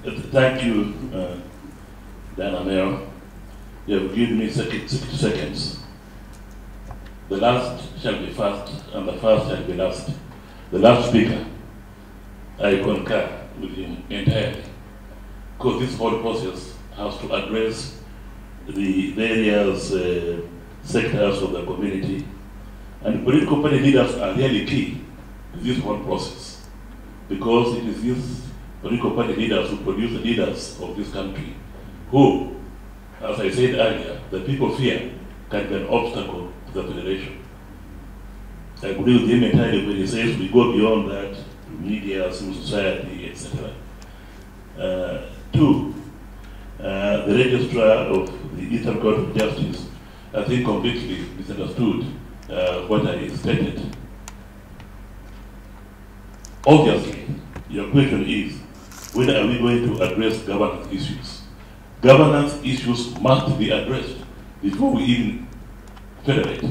Thank you, Dana Mayor. You have given me 60 seconds. The last shall be first, and the first shall be last. The last speaker, I concur with him entirely, because this whole process has to address the various sectors of the community, and political party leaders are really key to this whole process, because it is these political party leaders who produce the leaders of this country, who, as I said earlier, the people fear can be an obstacle to the federation. I agree with him entirely when he says we go beyond that to media, civil society, etc. Two, the registrar of the Eastern Court of Justice, I think, completely misunderstood what I stated. Obviously, your question is, when are we going to address governance issues? Governance issues must be addressed before we even federate.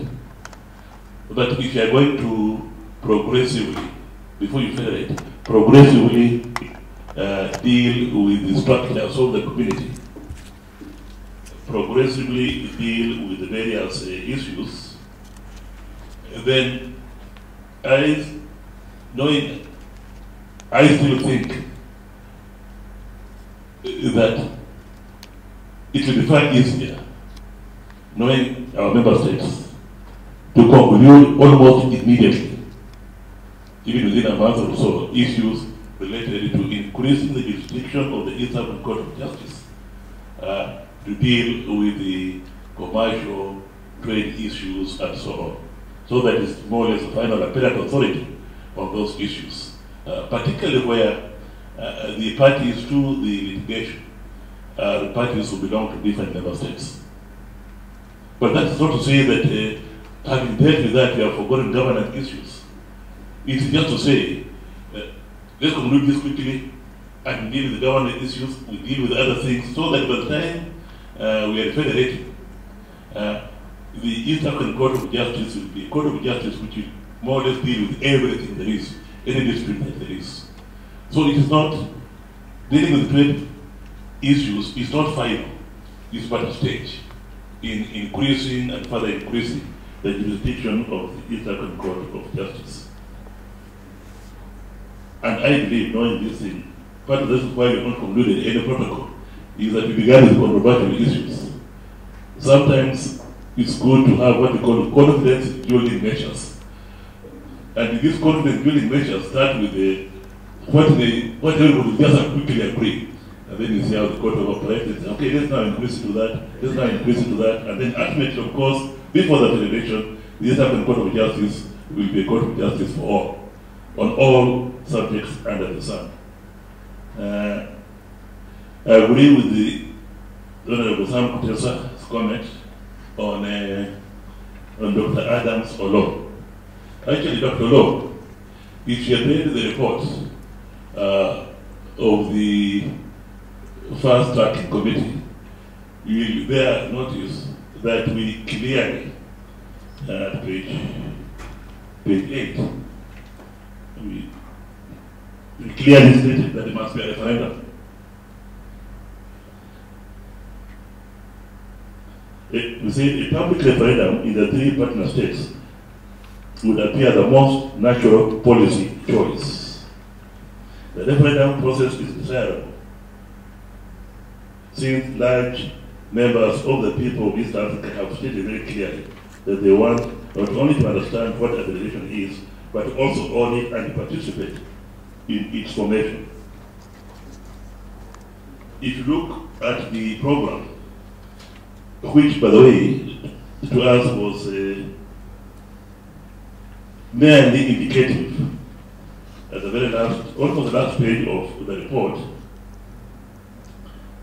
But if you are going to progressively, before you federate, progressively deal with the structures of the community, progressively deal with the various issues, then I still think that it will be far easier, knowing our member states, to conclude almost immediately, even within a month or so, issues related to increasing the jurisdiction of the Eastern Court of Justice to deal with the commercial trade issues and so on. So that is more or less the final appellate authority on those issues, particularly where the parties to the litigation the parties who belong to different member states. But that's not to say that having dealt with that, we have forgotten governance issues. It's just to say, let's conclude this quickly and deal with the governance issues, we deal with other things, so that by the time we are federating, the Eastern Court of Justice will be a court of justice which will more or less deal with everything there is, any dispute that there is. So it is not, dealing with trade issues is not final, it's but a stage in increasing and further increasing the jurisdiction of the Eastern Court of Justice. And I believe, knowing this thing, part of this is why we have not concluded any protocol, is that we began with controversial issues. Sometimes it's good to have what we call confidence building measures. And these confidence building measures start with what everybody just quickly agree. And then you see how the court of operates. Okay, let's now increase it to that, let's now increase it to that. And then ultimately, of course, before the federation, the Eastern Court of Justice will be a court of justice for all, on all subjects under the sun. I agree with the Honorable Sam Kutesa's comment on Dr. Adams Olo. Actually, Dr. Olo, if you had read the report of the Fast Tracking Committee, you will there notice that we clearly, at page 8, we clearly stated that there must be a referendum. We say a public referendum in the 3 partner states would appear the most natural policy choice. The referendum process is desirable, since large members of the people of East Africa have stated very clearly that they want not only to understand what a federation is, but to also own it and participate in its formation. If you look at the program, which, by the way, to us was merely indicative, at the very last, almost the last page of the report,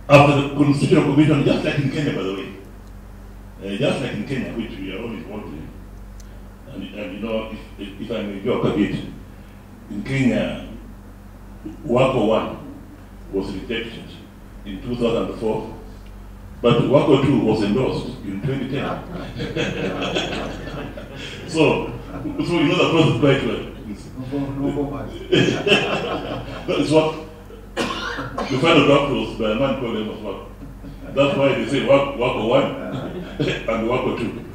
after the Constitutional Commission, just like in Kenya, by the way, just like in Kenya, which we are all involved in, and you know, if I may joke a bit, in Kenya, WACO 1 was rejected in 2004, but WACO 2 was endorsed in 2010. so you know the process quite well. It's what The final draft was by a man called Amos Wako. That's why they say Wako 1 and Wako 2.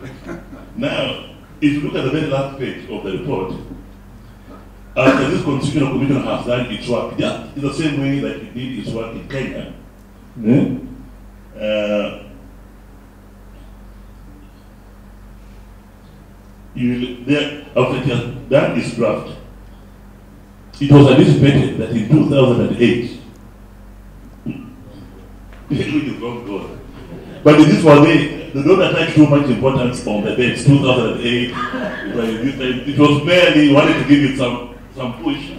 Now, if you look at the very last page of the report, after this Constitutional Commission has done its work, yeah, in the same way that it did its work in Kenya, after it has done its draft, it was anticipated that in 2008, which is long gone, but in this one they don't attach too much importance on the dates, 2008, it was barely wanted to give it some push,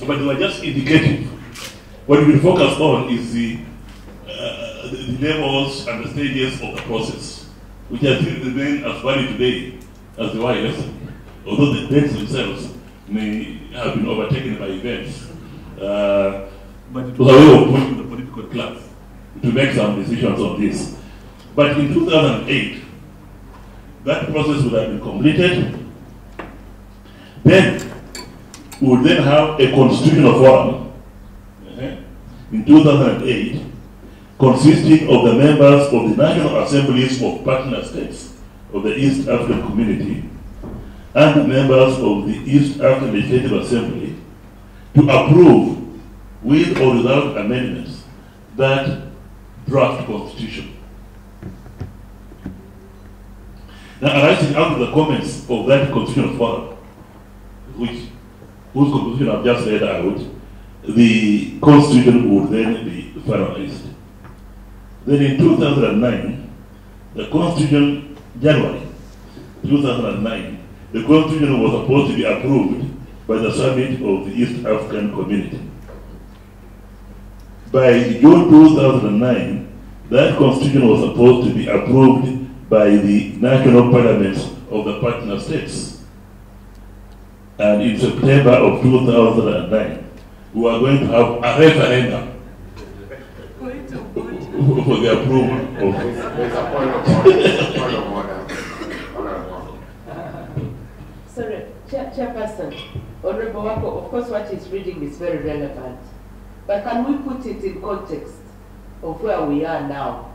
but they were just indicative. What we focus on is the levels and the stages of the process, which I think remain as valid today as they were yesterday, although the dates themselves may have been overtaken by events. But it was a way of pushing the political class to make some decisions on this. But in 2008, that process would have been completed. Then we would then have a constitutional forum in 2008 consisting of the members of the National Assemblies of Partner States of the East African Community and the members of the East African Legislative Assembly to approve, with or without amendments, that draft constitution. Now, arising out of the comments of that constitutional forum, whose conclusion I've just read out, the constitution would then be finalized. Then in 2009, the constitution, January 2009, the constitution was supposed to be approved by the summit of the East African Community. By June 2009, that constitution was supposed to be approved by the national parliaments of the partner states. And in September of 2009, we were going to have a referendum for the approval of... There's a point of order. Sorry, Chairperson, Honorable Wako, of course what he's reading is very relevant. But can we put it in context of where we are now?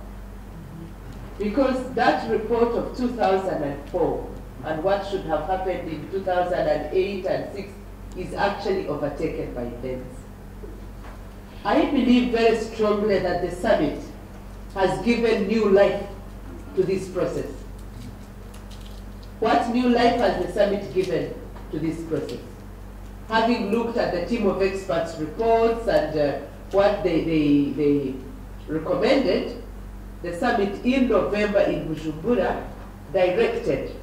Because that report of 2004 and what should have happened in 2008 and 6 is actually overtaken by events. I believe very strongly that the summit has given new life to this process. What new life has the summit given to this process? Having looked at the team of experts' reports and what they recommended, the summit in November in Bujumbura directed,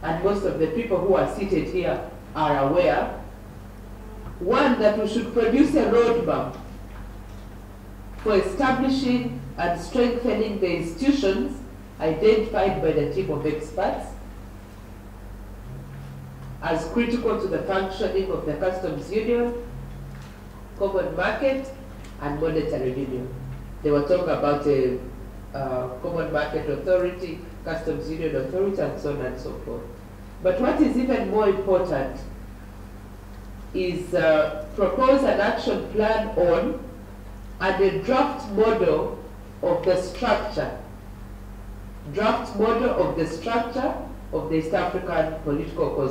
and most of the people who are seated here are aware, one, that we should produce a roadmap for establishing and strengthening the institutions identified by the team of experts as critical to the functioning of the customs union, common market, and monetary union. They were talking about a common market authority, customs union authority, and so on and so forth. But what is even more important is propose an action plan on and a draft model of the structure. Draft model of the structure of the East African Political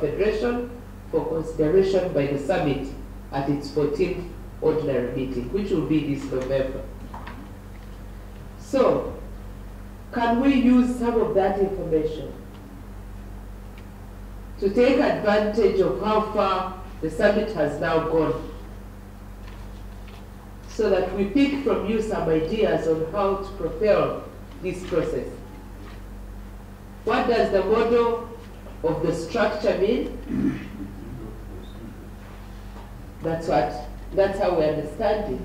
Federation for consideration by the summit at its 14th ordinary meeting, which will be this November. So, can we use some of that information to take advantage of how far the summit has now gone, so that we pick from you some ideas on how to propel this process? What does the model of the structure mean? That's how we understand it.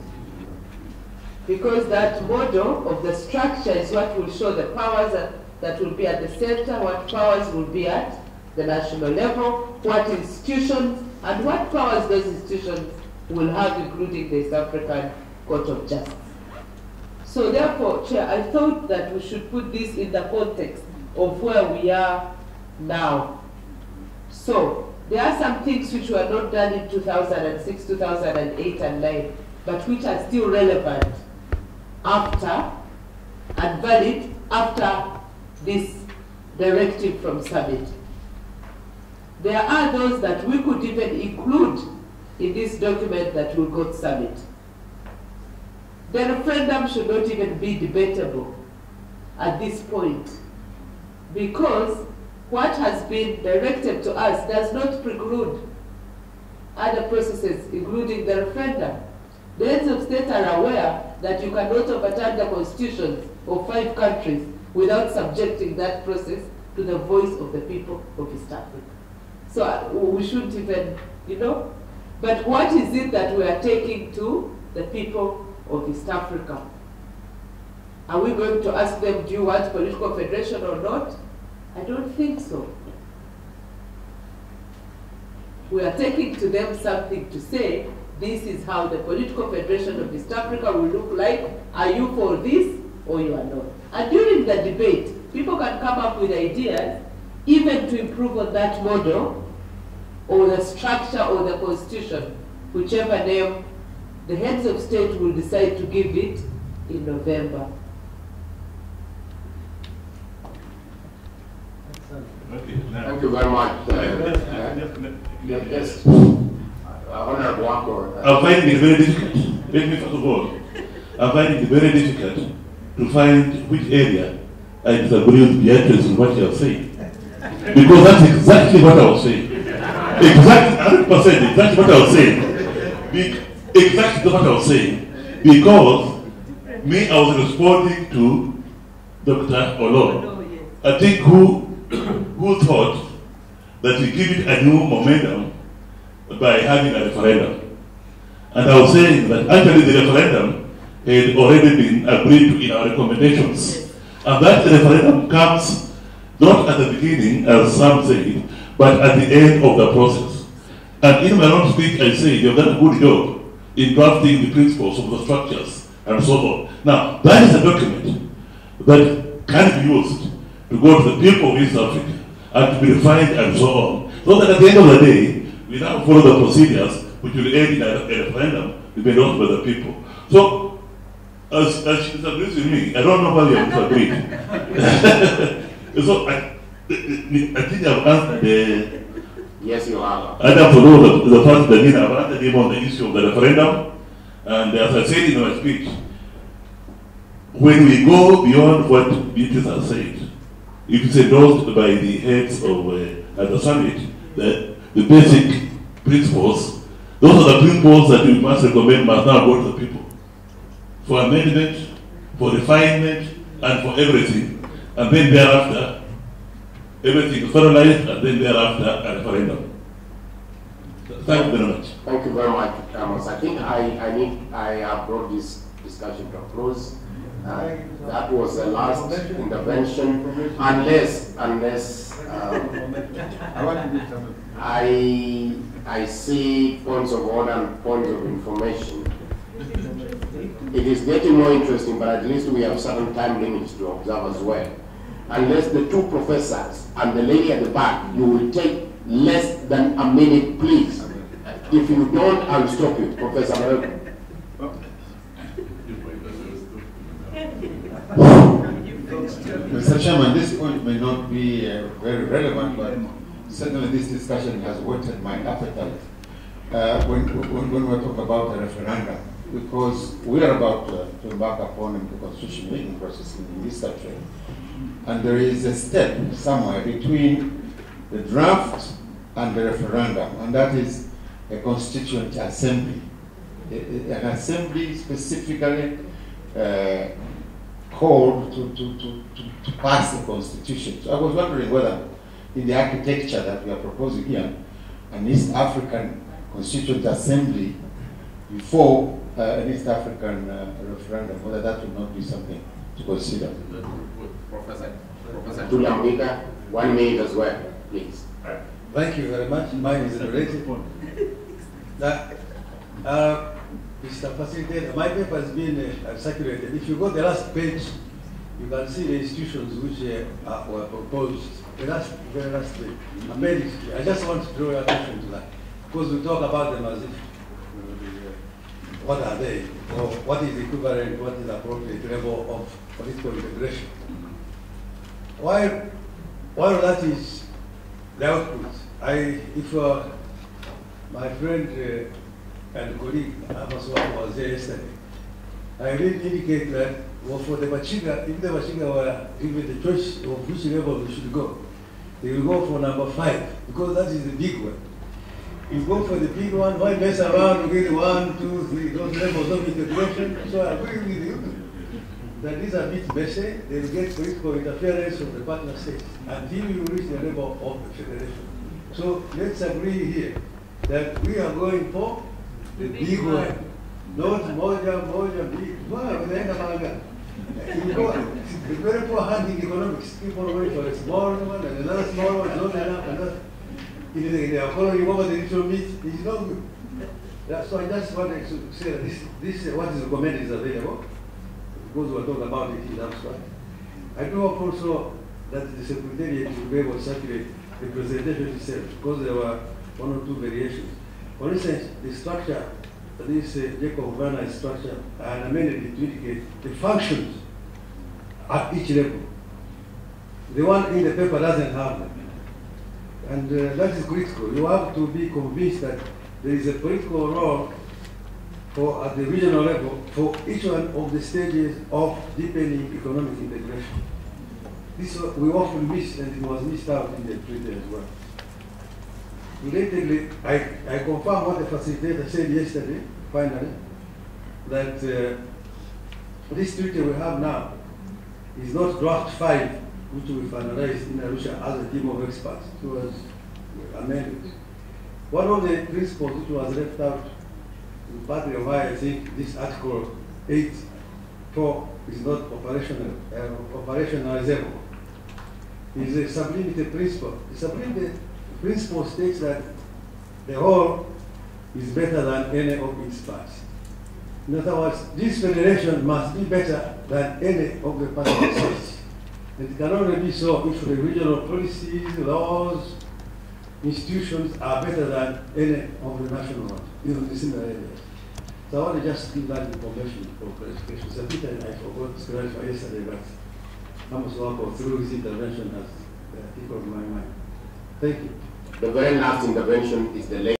Because that model of the structure is what will show the powers that will be at the center, what powers will be at the national level, what institutions, and what powers those institutions will have, including the East African Court of Justice. So therefore, Chair, I thought that we should put this in the context of where we are now. So there are some things which were not done in 2006, 2008, and 9, but which are still relevant after and valid after this directive from summit. There are those that we could even include in this document that will go to summit. The referendum should not even be debatable at this point, because what has been directed to us does not preclude other processes, including the referendum. The heads of state are aware that you cannot overturn the constitutions of 5 countries without subjecting that process to the voice of the people of East Africa. So we shouldn't even, but what is it that we are taking to the people of East Africa? Are we going to ask them, do you want political federation or not? I don't think so. We are taking to them something to say, this is how the political federation of East Africa will look like. Are you for this or you are not? And during the debate, people can come up with ideas, even to improve on that model, or the structure or the constitution, whichever name the heads of state will decide to give it in November. Thank you very much. Yes. Honorable Wako. I'm finding it very difficult. Let me first of all, I'm finding it very difficult to find which area I disagree with Beatrice in what you are saying. Because that's exactly what I was saying. Exactly, 100% exactly what I was saying. Exactly what I was saying. Because me, I was responding to Dr. Olo. I think who thought that we give it a new momentum by having a referendum. And I was saying that actually the referendum had already been agreed to in our recommendations. And that referendum comes not at the beginning, as some say, but at the end of the process. And in my own speech, I say you've done a good job in drafting the principles of the structures and so on. Now, that is a document that can be used to go to the people of East Africa and to be refined and so on. So that at the end of the day, we now follow the procedures which will end in a referendum to be done by the people. So, as she disagrees with me, I don't know why you have disagreed. So, I think I've answered the... Yes, you have. I have to know the first beginning. I've answered him on the issue of the referendum. And as I said in my speech, when we go beyond what Beatrice has said, if it's endorsed by the heads of at the summit, the basic principles, those are the principles that we must recommend must now go to the people for amendment, for refinement, and for everything. And then thereafter, everything is finalized, and then thereafter, a referendum. Thank you very much. Thank you very much, Amos. I think I have brought this discussion to a close. That was the last intervention, unless I see points of order and points of information. It is getting more interesting, but at least we have certain time limits to observe as well. Unless the 2 professors and the lady at the back, you will take less than a minute, please. If you don't, I'll stop you, Professor Malcolm. Mr. Chairman, this point may not be very relevant, but certainly this discussion has whetted my appetite when we talk about the referendum, because we are about to embark upon the constitution making process in this country. And there is a step somewhere between the draft and the referendum, and that is a constituent assembly. An assembly specifically called to pass the constitution. So I was wondering whether in the architecture that we are proposing here, an East African constituent assembly before an East African referendum, whether that would not be something to consider. Professor Tulamika, 1 minute as well, please. Thank you very much. Mine is related. Mr. Facilitator, my paper has been circulated. If you go to the last page, you can see the institutions which were proposed. The very last page. I just want to draw your attention to that, because we talk about them as if what are they, or what is equivalent, what is appropriate level of political integration. While that is the output, if my friend and colleague Amos Wako was there yesterday, I did indicate that for the Machinga, if the Machinga were given the choice of which level we should go, they will go for number 5, because that is the big one. You go for the big one, why mess around with 1, 2, 3, those levels of integration? So I agree with you that these are a bit messy. They will get political interference from the partner states until you reach the level of the federation. So let's agree here that we are going for the big one. Not moja, big. Wow, unaenda manga. You go, the very poor handling economics. People are going for a small one and another small one, not enough, another. In the economy over the little meat is not good. So I just wanted to say that this what is recommended is available, because we're talking about it in abstract. I do hope also that the Secretariat will be able to circulate the presentation itself, because there were 1 or 2 variations. For instance, the structure, this Jacob Vanna structure, and amended it to indicate the functions at each level. The one in the paper doesn't have them. And that is critical. You have to be convinced that there is a political role at the regional level for each one of the stages of deepening economic integration. This we often miss, and it was missed out in the treaty as well. Relatedly, I confirm what the facilitator said yesterday, finally, that this treaty we have now is not draft 5, which we finalized in Arusha as a team of experts. It was amended. One of the principles which was left out, partly why I think this Article 8.4 is not operationalizable, is a sublimity principle. The sublimity principle states that the whole is better than any of its parts. In other words, this federation must be better than any of the partner states. It can only be so if the regional policies, laws, institutions are better than any of the national ones, even the similar areas. So I want to just give that information for clarification. It's a bit I forgot to clarify yesterday, but Amos Wako, through his intervention, has tickled my mind. Thank you. The very last intervention is the